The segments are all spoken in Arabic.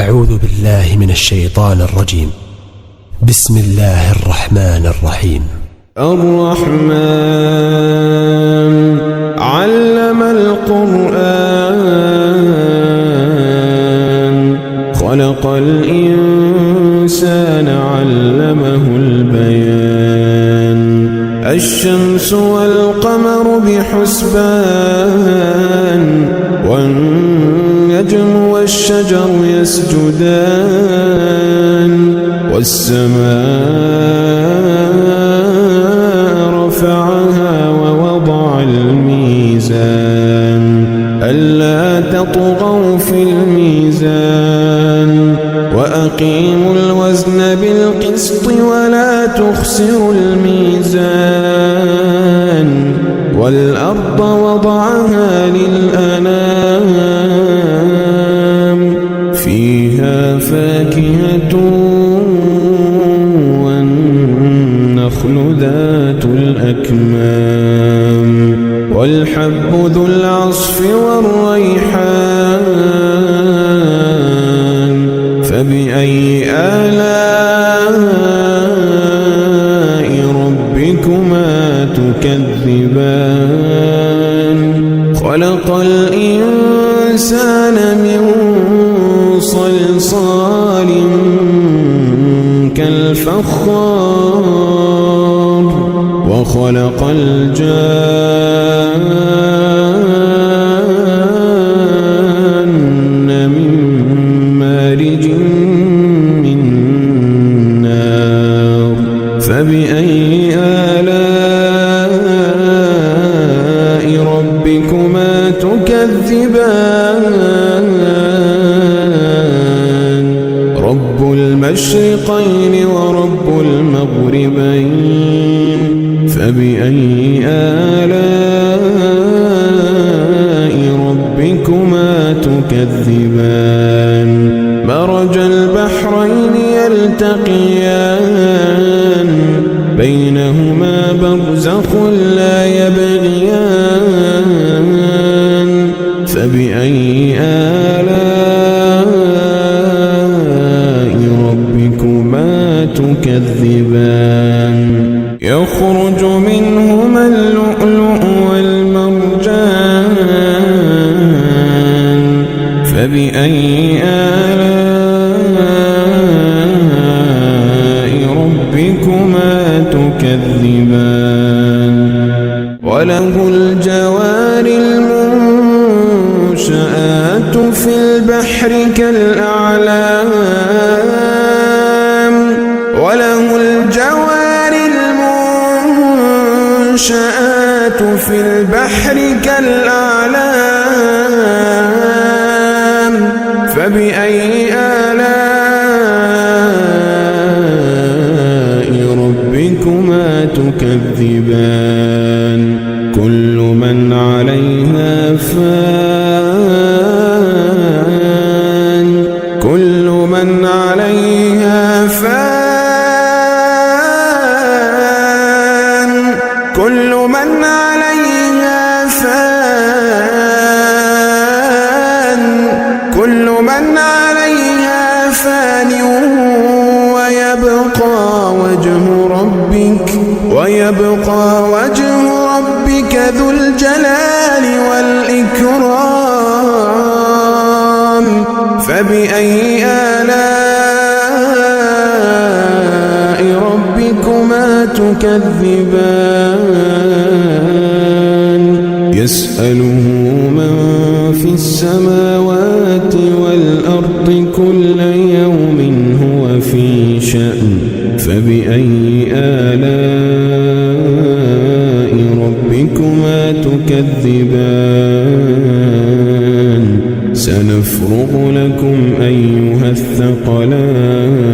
أعوذ بالله من الشيطان الرجيم. بسم الله الرحمن الرحيم. الرحمن علم القرآن خلق الإنسان علمه البيان الشمس والقمر بحسبان والنجم والشجر يسجدان والسماء رفعها ووضع الميزان ألا تطغوا في الميزان وأقيموا الوزن بالقسط ولا تخسروا الميزان والأرض وضعها للأنام فيها فاكهة والنخل ذات الأكمام والحب ذو العصف والريحان فبأي آلاء ربكما تكذبان خلق الإنسان من صلصال كالفخار وخلق الجان من مارج من نار فبأي آلاء ربكما تكذبان رب المشرقين ورب المغربين فبأي آلاء ربكما تكذبان مرج البحرين يلتقيان بينهما برزخ لا يبغيان فبأي آلاء ربكما تكذبان يخرج منهما اللؤلؤ والمرجان فبأي آلاء ربكما تكذبان وله الجوار المنشآت في البحر كالأعلام وله الجوار المنشآت في البحر كالأعلام فبأي آلاء ربكما تكذبان كل من عليها فان كل من عليها فان كل من عليها فان كل من عليها فان ويبقى وجه ربك ذو الجلال والإكرام فبأي آلاء ربكما تكذبان يسأله من في السماوات والأرض كل يوم هو في شأن فبأي آلاء ربكما تكذبان سنفرغ لكم أيها الثقلان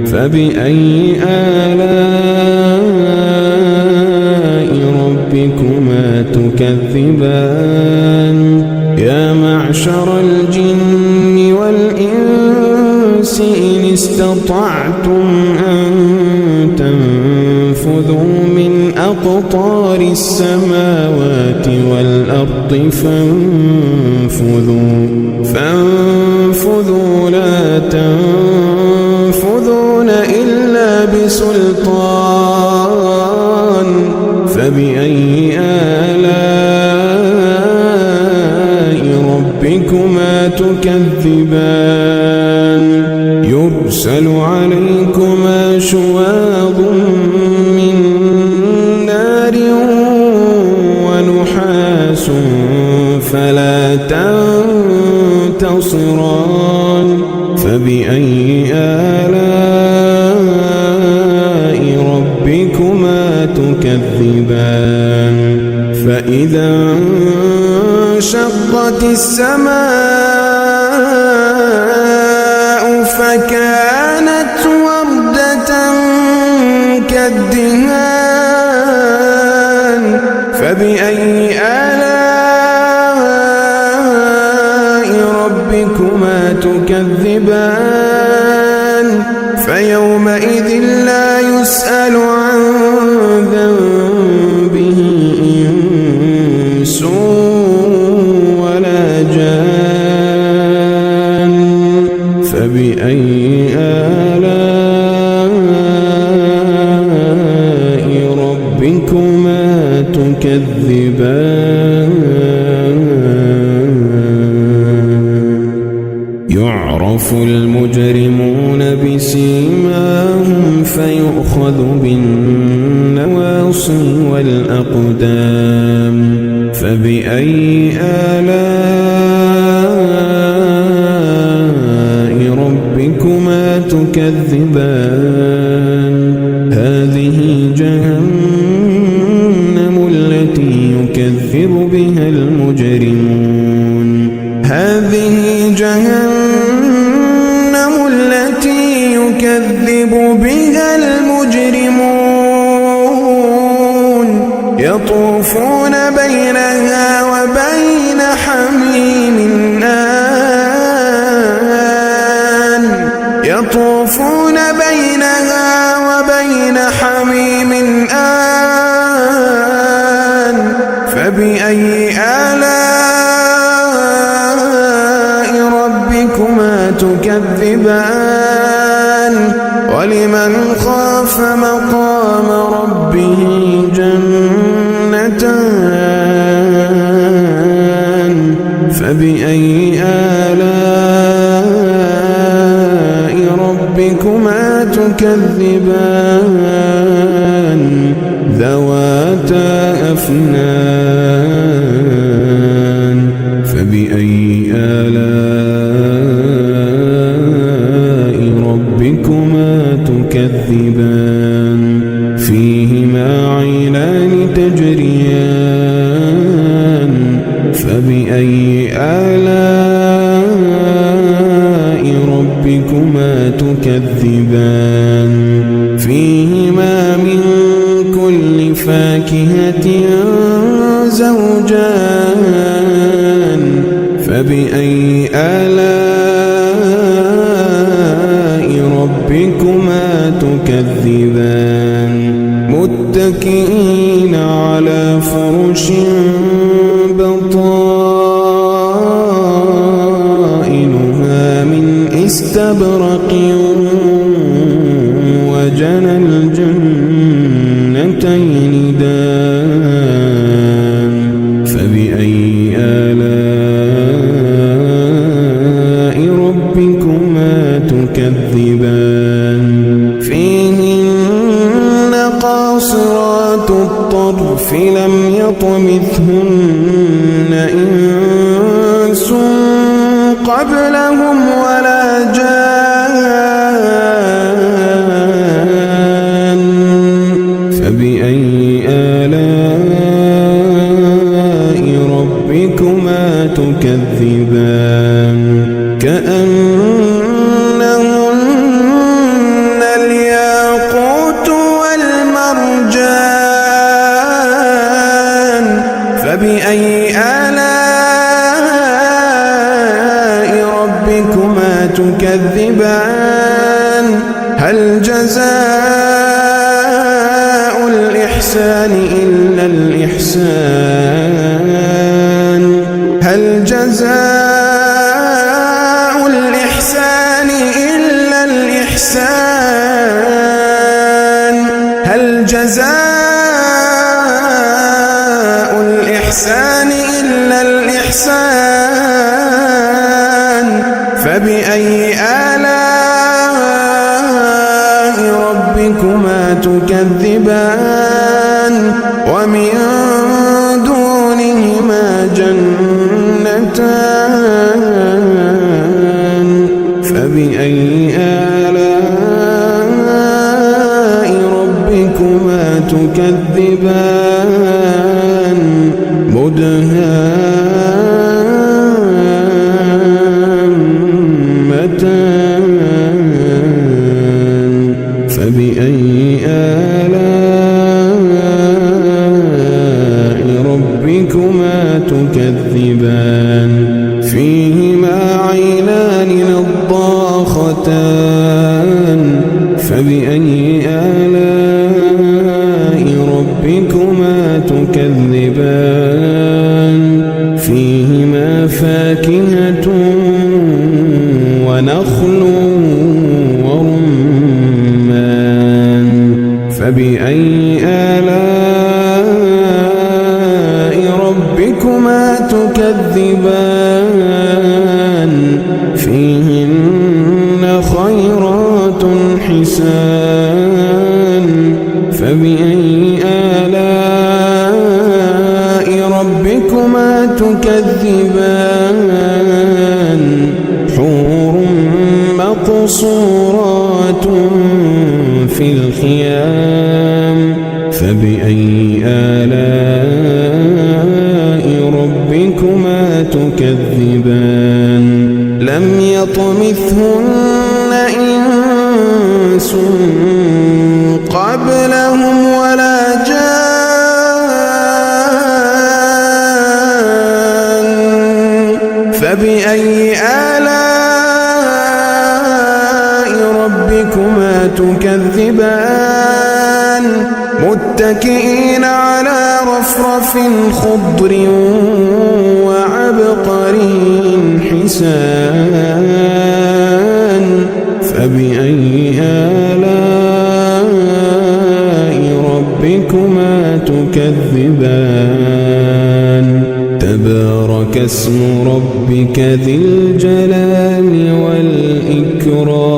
فبأي آلاء ربكما تكذبان يا معشر الجن والإنس إن استطعتم أن تنفذوا من أقطار السماوات والأرض فانفذوا سلطان فبأي آلاء ربكما تكذبان يرسل عليكما شواظ من نار ونحاس فلا تنتصران فبأي آلاء ربكما تكذبان فإذا انشقت السماء فكانت وردة كالدهان فبأي آلاء ربكما تكذبان فيومئذ لا يسأل عن ذنبه إنس ولا جان فبأي آلاء ربكما تكذبان يعرف المجرمون بسيماهم فيؤخذ بالنواصي والأقدام فبأي آلاء ربكما تكذبان هذه جهنم التي يكذب بها المجرمون هذه جهنم التي يكذب بها المجرمون يطوفون بينها وبين حميم آن يطوفون بينها وبين حميم آن فبأي آلاء ربكما تكذبان ولمن خاف مقام ربه جنتان فبأي آلاء ربكما تكذبان ذواتا أفنان فبأي آلاء ربكما تكذبان فيهما عينان تجريان فبأي آلاء ربكما تكذبان فيهما من كل فاكهة زوجان فبأي آلاء ربكما تكذبان متكئين على فرش بطائنها من استبرق وجنى الجنتين دان فبأي آلاء ربكما تكذبان فيهن قاصرات الطرف لم يطمثهن إنس قبلهم ولا جان فبأي آلاء ربكما تكذبان كأنهن الياقوت والمرجان فبأي آلاء ربكما تكذبان هل جزاء الإحسان إلا الإحسان هل جزاء الإحسان إلا الإحسان جزاء الإحسان إلا الإحسان فبأي آلاء ربكما تكذبان ومن دونهما جنتان فبأي آلاء ربكما تكذبان مدهامتان فبأي آلاء ربكما تكذبان فيهما عينان نضاختان فبأي آلاء ربكما تكذبان فيهما فاكهة ونخل ورمان فبأي آلاء ربكما تكذبان فيهن خيرات حسان فبأي آلاء ربكما تكذبان حور مقصورات في الخيام فبأي آلاء ربكما تكذبان لم يطمثهن إنس قبلهم ولا جان فبأي آلاء ربكما تكذبان متكئين على رفرف خضر وعبقري حسان فبأي آلاء ربكما تكذبان تبارك اسم ربك ذي الجلال والإكرام